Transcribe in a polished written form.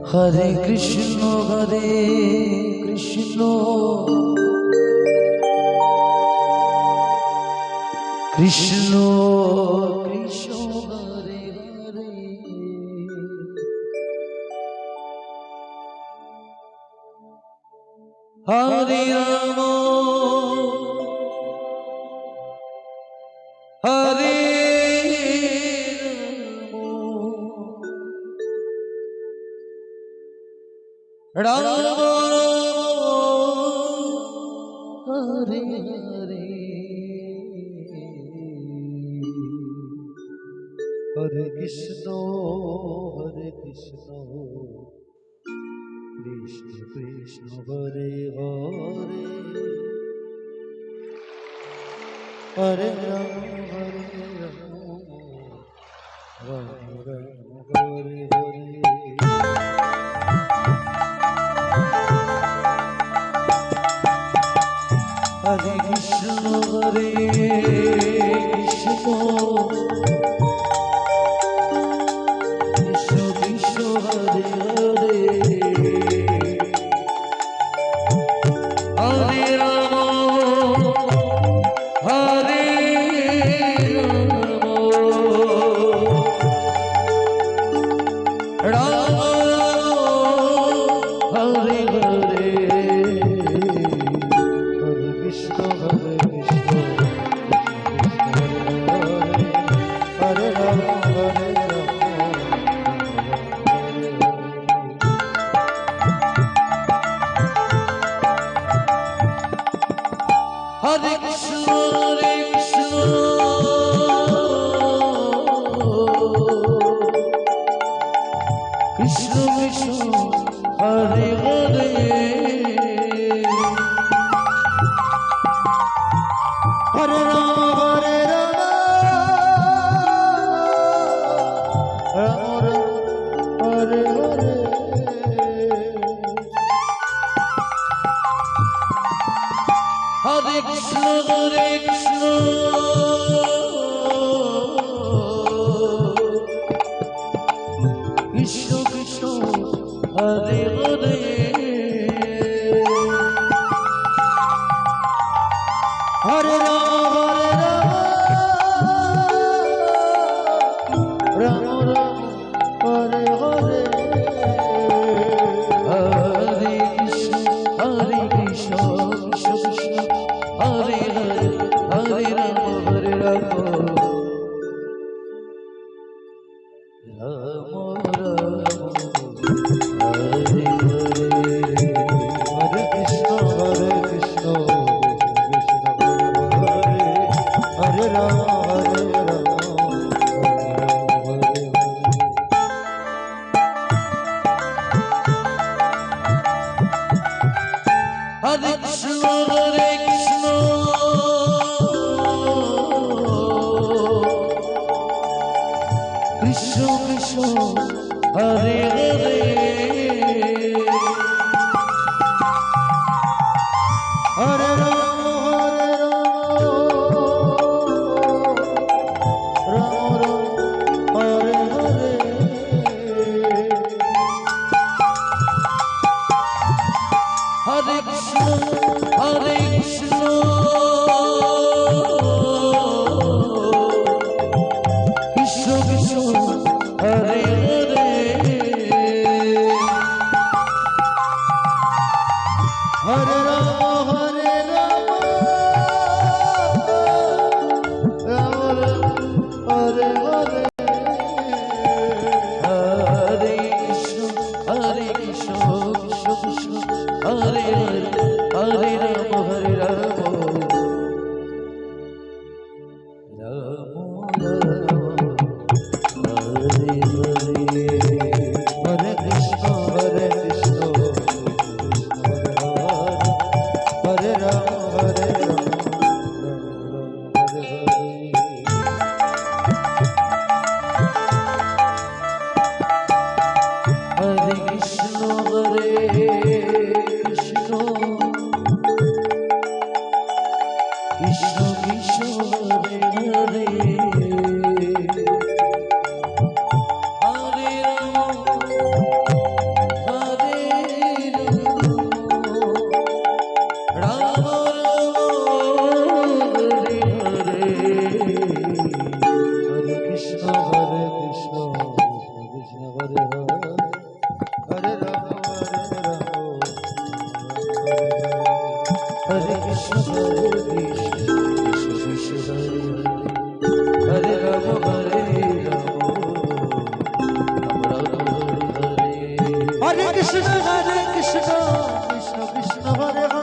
Hare Krishna Krishna Krishna Krishna Hare Hare Hare Ram Hare Ram Ram Hare Hare Hare Krishna Krishna Krishna Hare Hare Hare Ram Ram Ram Hare Hare Hare Krishna Krishna Krishna Hare Hare Hare Ram Hare Ram Hare Hare Hare Krishna Hare Ram Hare Krishna Krishna Krishna Hare Hare Hare Ram Ram Hare Hare Hare Krishna Krishna Krishna Hare Hare Hare Ram Ram Hare Hare Hare Krishna Krishna Krishna Hare Hare Hare Ram Ram Hare Hare Hare Krishna Krishna Hare Ram Hare Krishna Krishna Krishna Hare Hare Hare Ram Ram Hare Hare Hare Krishna Krishna Krishna Hare Hare Hare Ram Ram Hare Hare Hare Krishna Krishna Krishna Hare Hare Hare Ram Hare Ram Hare Krishna Hare Ram Hare Ram Hare Krishna Krishna Krishna Krishna Hare Hare Hare Ram Krishna Krishna Krishna Hare Hare Ram Ram Ram Hare Hare Krishna Krishna Krishna Krishna Hare